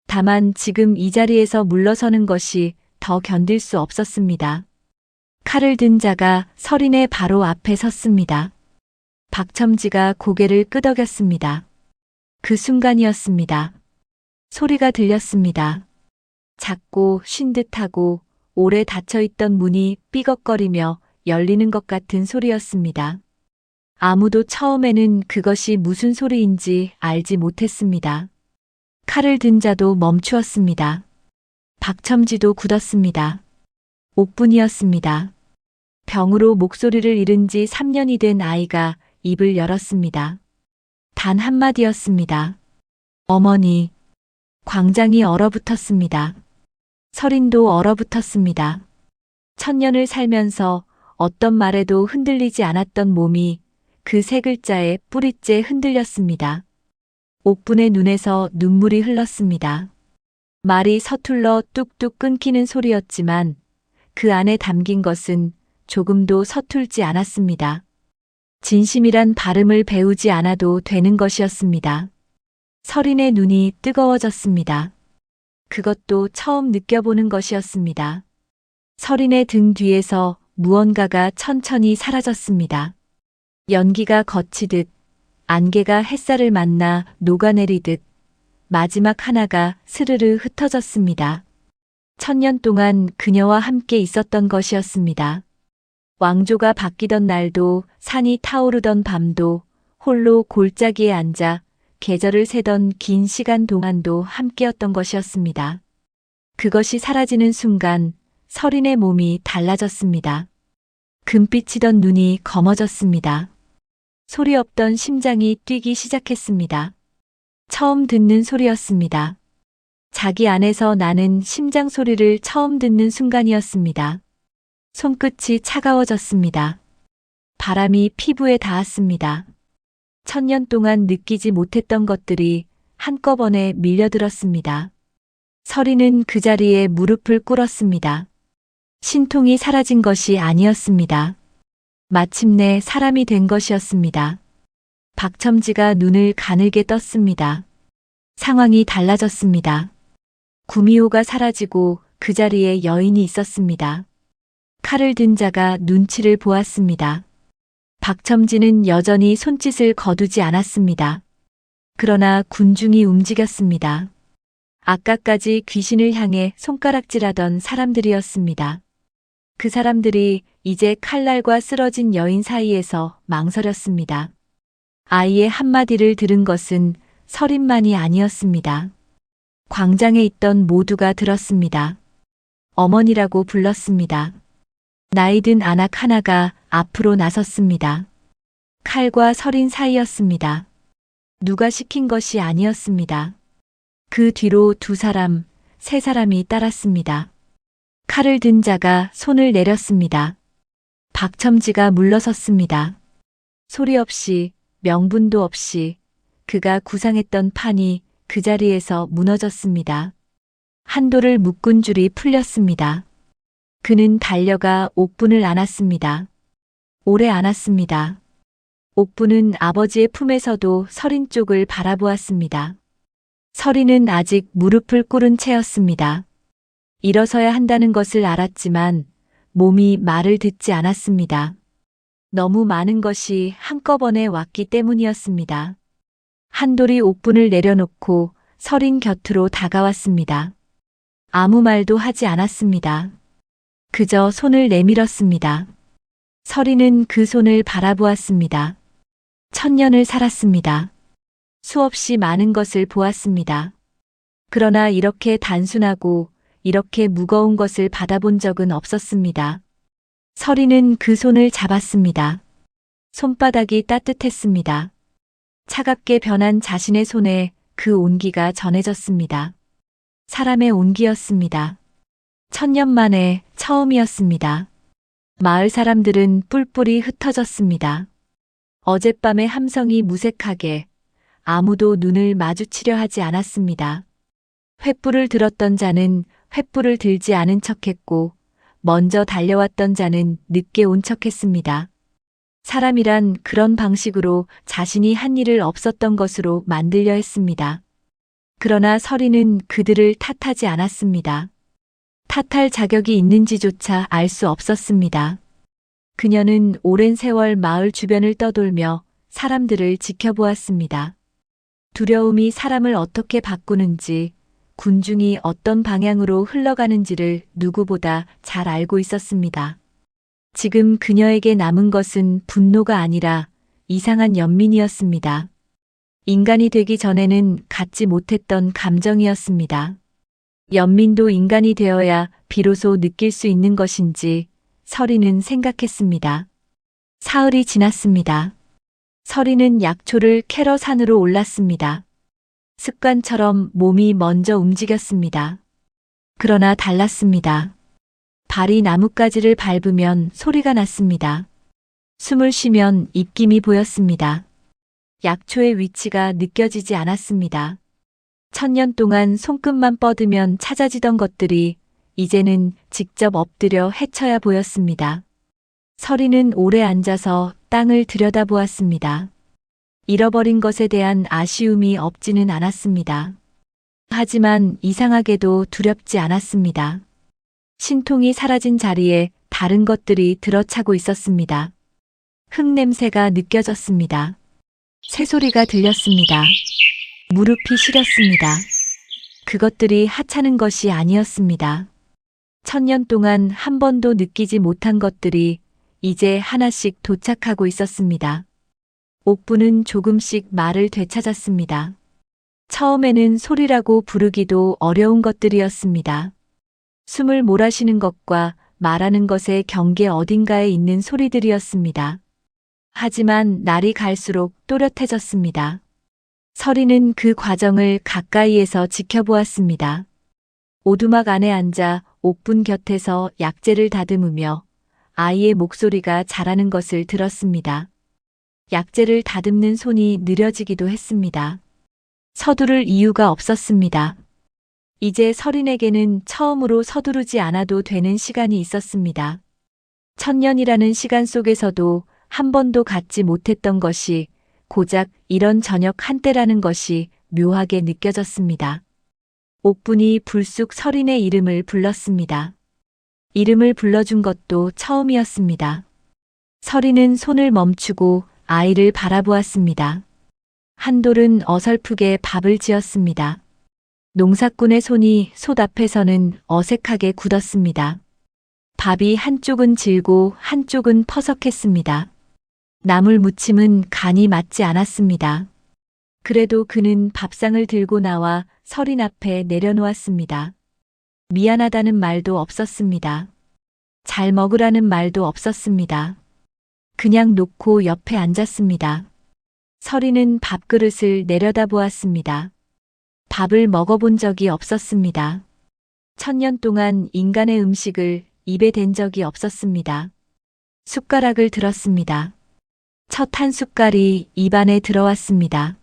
다만 지금 이 자리에서 물러서는 것이 더 견딜 수 없었습니다. 칼을 든 자가 서린의 바로 앞에 섰습니다. 박첨지가 고개를 끄덕였습니다. 그 순간이었습니다. 소리가 들렸습니다. 작고 쉰 듯하고 오래 닫혀있던 문이 삐걱거리며 열리는 것 같은 소리였습니다. 아무도 처음에는 그것이 무슨 소리인지 알지 못했습니다. 칼을 든 자도 멈추었습니다. 박첨지도 굳었습니다. 옥분이었습니다. 병으로 목소리를 잃은 지 3년이 된 아이가 입을 열었습니다. 단 한마디였습니다. 어머니. 광장이 얼어붙었습니다. 서린도 얼어붙었습니다. 1000년을 살면서 어떤 말에도 흔들리지 않았던 몸이 그 세 글자에 뿌리째 흔들렸습니다. 옥분의 눈에서 눈물이 흘렀습니다. 말이 서툴러 뚝뚝 끊기는 소리였지만 그 안에 담긴 것은 조금도 서툴지 않았습니다. 진심이란 발음을 배우지 않아도 되는 것이었습니다. 서린의 눈이 뜨거워졌습니다. 그것도 처음 느껴보는 것이었습니다. 서린의 등 뒤에서 무언가가 천천히 사라졌습니다. 연기가 거치듯 안개가 햇살을 만나 녹아내리듯 마지막 하나가 스르르 흩어졌습니다. 1000년 동안 그녀와 함께 있었던 것이었습니다. 왕조가 바뀌던 날도, 산이 타오르던 밤도, 홀로 골짜기에 앉아 계절을 세던 긴 시간 동안도 함께였던 것이었습니다. 그것이 사라지는 순간 설인의 몸이 달라졌습니다. 금빛이던 눈이 검어졌습니다. 소리 없던 심장이 뛰기 시작했습니다. 처음 듣는 소리였습니다. 자기 안에서 나는 심장 소리를 처음 듣는 순간이었습니다. 손끝이 차가워졌습니다. 바람이 피부에 닿았습니다. 1000년 동안 느끼지 못했던 것들이 한꺼번에 밀려들었습니다. 설이는 그 자리에 무릎을 꿇었습니다. 신통이 사라진 것이 아니었습니다. 마침내 사람이 된 것이었습니다. 박첨지가 눈을 가늘게 떴습니다. 상황이 달라졌습니다. 구미호가 사라지고 그 자리에 여인이 있었습니다. 칼을 든 자가 눈치를 보았습니다. 박첨지는 여전히 손짓을 거두지 않았습니다. 그러나 군중이 움직였습니다. 아까까지 귀신을 향해 손가락질하던 사람들이었습니다. 그 사람들이 이제 칼날과 쓰러진 여인 사이에서 망설였습니다. 아이의 한마디를 들은 것은 설인만이 아니었습니다. 광장에 있던 모두가 들었습니다. 어머니라고 불렀습니다. 나이든 안악 하나가 앞으로 나섰습니다. 칼과 설인 사이였습니다. 누가 시킨 것이 아니었습니다. 그 뒤로 2사람, 3사람이 따랐습니다. 칼을 든 자가 손을 내렸습니다. 박첨지가 물러섰습니다. 소리 없이, 명분도 없이 그가 구상했던 판이 그 자리에서 무너졌습니다. 한도를 묶은 줄이 풀렸습니다. 그는 달려가 옥분을 안았습니다. 오래 안았습니다. 옥분은 아버지의 품에서도 설인 쪽을 바라보았습니다. 설인은 아직 무릎을 꿇은 채였습니다. 일어서야 한다는 것을 알았지만 몸이 말을 듣지 않았습니다. 너무 많은 것이 한꺼번에 왔기 때문이었습니다. 한돌이 옥분을 내려놓고 설인 곁으로 다가왔습니다. 아무 말도 하지 않았습니다. 그저 손을 내밀었습니다. 설인은 그 손을 바라보았습니다. 1000년을 살았습니다. 수없이 많은 것을 보았습니다. 그러나 이렇게 단순하고 이렇게 무거운 것을 받아본 적은 없었습니다. 설인은 그 손을 잡았습니다. 손바닥이 따뜻했습니다. 차갑게 변한 자신의 손에 그 온기가 전해졌습니다. 사람의 온기였습니다. 1000년 만에 처음이었습니다. 마을 사람들은 뿔뿔이 흩어졌습니다. 어젯밤의 함성이 무색하게 아무도 눈을 마주치려 하지 않았습니다. 횃불을 들었던 자는 횃불을 들지 않은 척했고 먼저 달려왔던 자는 늦게 온 척했습니다. 사람이란 그런 방식으로 자신이 한 일을 없었던 것으로 만들려 했습니다. 그러나 설인은 그들을 탓하지 않았습니다. 탓할 자격이 있는지조차 알 수 없었습니다. 그녀는 오랜 세월 마을 주변을 떠돌며 사람들을 지켜보았습니다. 두려움이 사람을 어떻게 바꾸는지, 군중이 어떤 방향으로 흘러가는지를 누구보다 잘 알고 있었습니다. 지금 그녀에게 남은 것은 분노가 아니라 이상한 연민이었습니다. 인간이 되기 전에는 갖지 못했던 감정이었습니다. 연민도 인간이 되어야 비로소 느낄 수 있는 것인지 설이는 생각했습니다. 사흘이 지났습니다. 설이는 약초를 캐러 산으로 올랐습니다. 습관처럼 몸이 먼저 움직였습니다. 그러나 달랐습니다. 발이 나뭇가지를 밟으면 소리가 났습니다. 숨을 쉬면 입김이 보였습니다. 약초의 위치가 느껴지지 않았습니다. 1000년 동안 손끝만 뻗으면 찾아지던 것들이 이제는 직접 엎드려 헤쳐야 보였습니다. 설이는 오래 앉아서 땅을 들여다보았습니다. 잃어버린 것에 대한 아쉬움이 없지는 않았습니다. 하지만 이상하게도 두렵지 않았습니다. 신통이 사라진 자리에 다른 것들이 들어차고 있었습니다. 흙냄새가 느껴졌습니다. 새소리가 들렸습니다. 무릎이 시렸습니다. 그것들이 하찮은 것이 아니었습니다. 1000년 동안 한 번도 느끼지 못한 것들이 이제 하나씩 도착하고 있었습니다. 옥부는 조금씩 말을 되찾았습니다. 처음에는 소리라고 부르기도 어려운 것들이었습니다. 숨을 몰아쉬는 것과 말하는 것의 경계 어딘가에 있는 소리들이었습니다. 하지만 날이 갈수록 또렷해졌습니다. 서리는 그 과정을 가까이에서 지켜보았습니다. 오두막 안에 앉아 옥분 곁에서 약재를 다듬으며 아이의 목소리가 자라는 것을 들었습니다. 약재를 다듬는 손이 느려지기도 했습니다. 서두를 이유가 없었습니다. 이제 서린에게는 처음으로 서두르지 않아도 되는 시간이 있었습니다. 1000년이라는 시간 속에서도 한 번도 갖지 못했던 것이 고작 이런 저녁 한때라는 것이 묘하게 느껴졌습니다. 옥분이 불쑥 서린의 이름을 불렀습니다. 이름을 불러준 것도 처음이었습니다. 서린은 손을 멈추고 아이를 바라보았습니다. 한돌은 어설프게 밥을 지었습니다. 농사꾼의 손이 솥 앞에서는 어색하게 굳었습니다. 밥이 한쪽은 질고 한쪽은 퍼석했습니다. 나물 무침은 간이 맞지 않았습니다. 그래도 그는 밥상을 들고 나와 서린 앞에 내려놓았습니다. 미안하다는 말도 없었습니다. 잘 먹으라는 말도 없었습니다. 그냥 놓고 옆에 앉았습니다. 서린은 밥그릇을 내려다보았습니다. 밥을 먹어본 적이 없었습니다. 1000년 동안 인간의 음식을 입에 댄 적이 없었습니다. 숟가락을 들었습니다. 첫 한 숟갈이 입안에 들어왔습니다.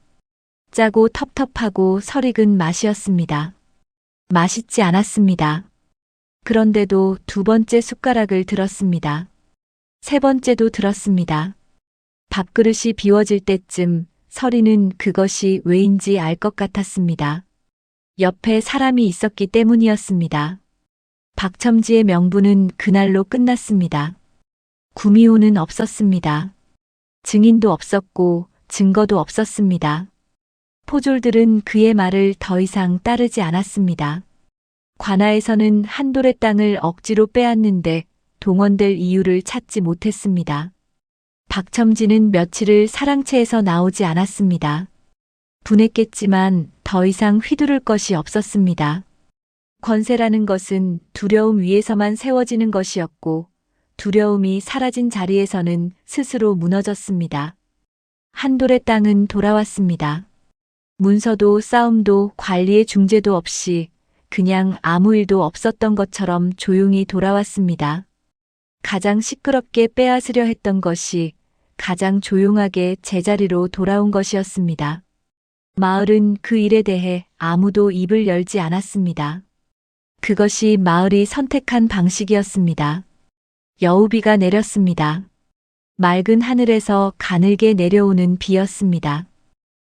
짜고 텁텁하고 설익은 맛이었습니다. 맛있지 않았습니다. 그런데도 두 번째 숟가락을 들었습니다. 세 번째도 들었습니다. 밥그릇이 비워질 때쯤 서리는 그것이 왜인지 알 것 같았습니다. 옆에 사람이 있었기 때문이었습니다. 박첨지의 명분은 그날로 끝났습니다. 구미호는 없었습니다. 증인도 없었고 증거도 없었습니다. 포졸들은 그의 말을 더 이상 따르지 않았습니다. 관아에서는 한돌의 땅을 억지로 빼앗는데 동원될 이유를 찾지 못했습니다. 박첨지는 며칠을 사랑채에서 나오지 않았습니다. 분했겠지만 더 이상 휘두를 것이 없었습니다. 권세라는 것은 두려움 위에서만 세워지는 것이었고 두려움이 사라진 자리에서는 스스로 무너졌습니다. 한돌의 땅은 돌아왔습니다. 문서도 싸움도 관리의 중재도 없이 그냥 아무 일도 없었던 것처럼 조용히 돌아왔습니다. 가장 시끄럽게 빼앗으려 했던 것이 가장 조용하게 제자리로 돌아온 것이었습니다. 마을은 그 일에 대해 아무도 입을 열지 않았습니다. 그것이 마을이 선택한 방식이었습니다. 여우비가 내렸습니다. 맑은 하늘에서 가늘게 내려오는 비였습니다.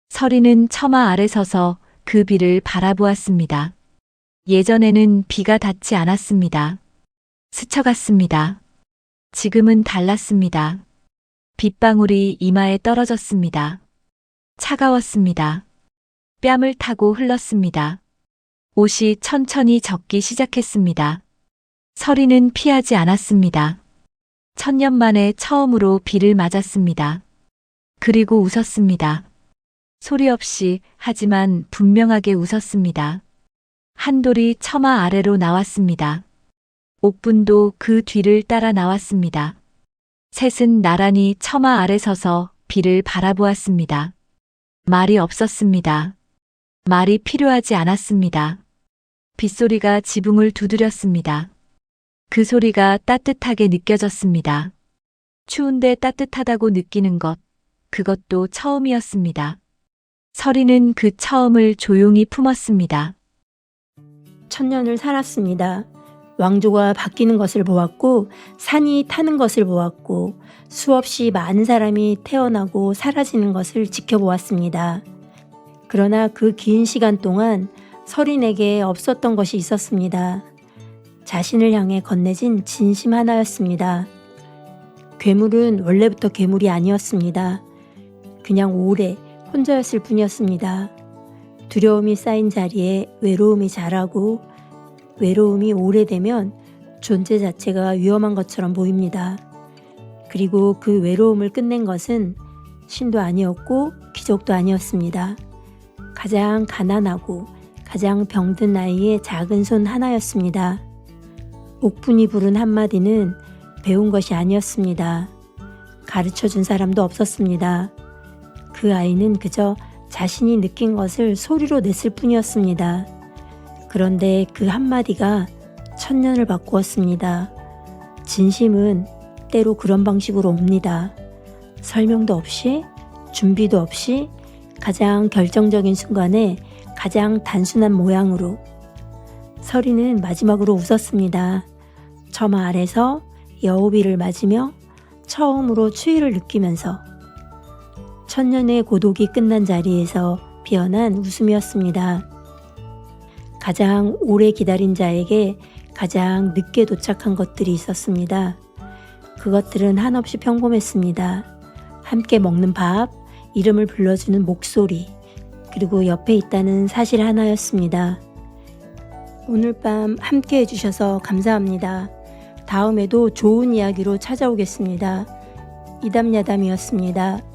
서리는 처마 아래 서서 그 비를 바라보았습니다. 예전에는 비가 닿지 않았습니다. 스쳐갔습니다. 지금은 달랐습니다. 빗방울이 이마에 떨어졌습니다. 차가웠습니다. 뺨을 타고 흘렀습니다. 옷이 천천히 젖기 시작했습니다. 서리는 피하지 않았습니다. 1000년 만에 처음으로 비를 맞았습니다. 그리고 웃었습니다. 소리 없이 하지만 분명하게 웃었습니다. 한돌이 처마 아래로 나왔습니다. 옥분도 그 뒤를 따라 나왔습니다. 셋은 나란히 처마 아래 서서 비를 바라보았습니다. 말이 없었습니다. 말이 필요하지 않았습니다. 빗소리가 지붕을 두드렸습니다. 그 소리가 따뜻하게 느껴졌습니다. 추운데 따뜻하다고 느끼는 것, 그것도 처음이었습니다. 서리는 그 처음을 조용히 품었습니다. 1000년을 살았습니다. 왕조가 바뀌는 것을 보았고 산이 타는 것을 보았고 수없이 많은 사람이 태어나고 사라지는 것을 지켜보았습니다. 그러나 그 긴 시간 동안 서린에게 없었던 것이 있었습니다. 자신을 향해 건네진 진심 하나였습니다. 괴물은 원래부터 괴물이 아니었습니다. 그냥 오래 혼자였을 뿐이었습니다. 두려움이 쌓인 자리에 외로움이 자라고 외로움이 오래되면 존재 자체가 위험한 것처럼 보입니다. 그리고 그 외로움을 끝낸 것은 신도 아니었고 귀족도 아니었습니다. 가장 가난하고 가장 병든 아이의 작은 손 하나였습니다. 옥분이 부른 한마디는 배운 것이 아니었습니다. 가르쳐준 사람도 없었습니다. 그 아이는 그저 자신이 느낀 것을 소리로 냈을 뿐이었습니다. 그런데 그 한마디가 천년을 바꾸었습니다. 진심은 때로 그런 방식으로 옵니다. 설명도 없이, 준비도 없이 가장 결정적인 순간에 가장 단순한 모양으로. 서리는 마지막으로 웃었습니다. 처마 아래서 여우비를 맞으며 처음으로 추위를 느끼면서 천년의 고독이 끝난 자리에서 피어난 웃음이었습니다. 가장 오래 기다린 자에게 가장 늦게 도착한 것들이 있었습니다. 그것들은 한없이 평범했습니다. 함께 먹는 밥, 이름을 불러주는 목소리, 그리고 옆에 있다는 사실 하나였습니다. 오늘 밤 함께 해주셔서 감사합니다. 다음에도 좋은 이야기로 찾아오겠습니다. 이담야담이었습니다.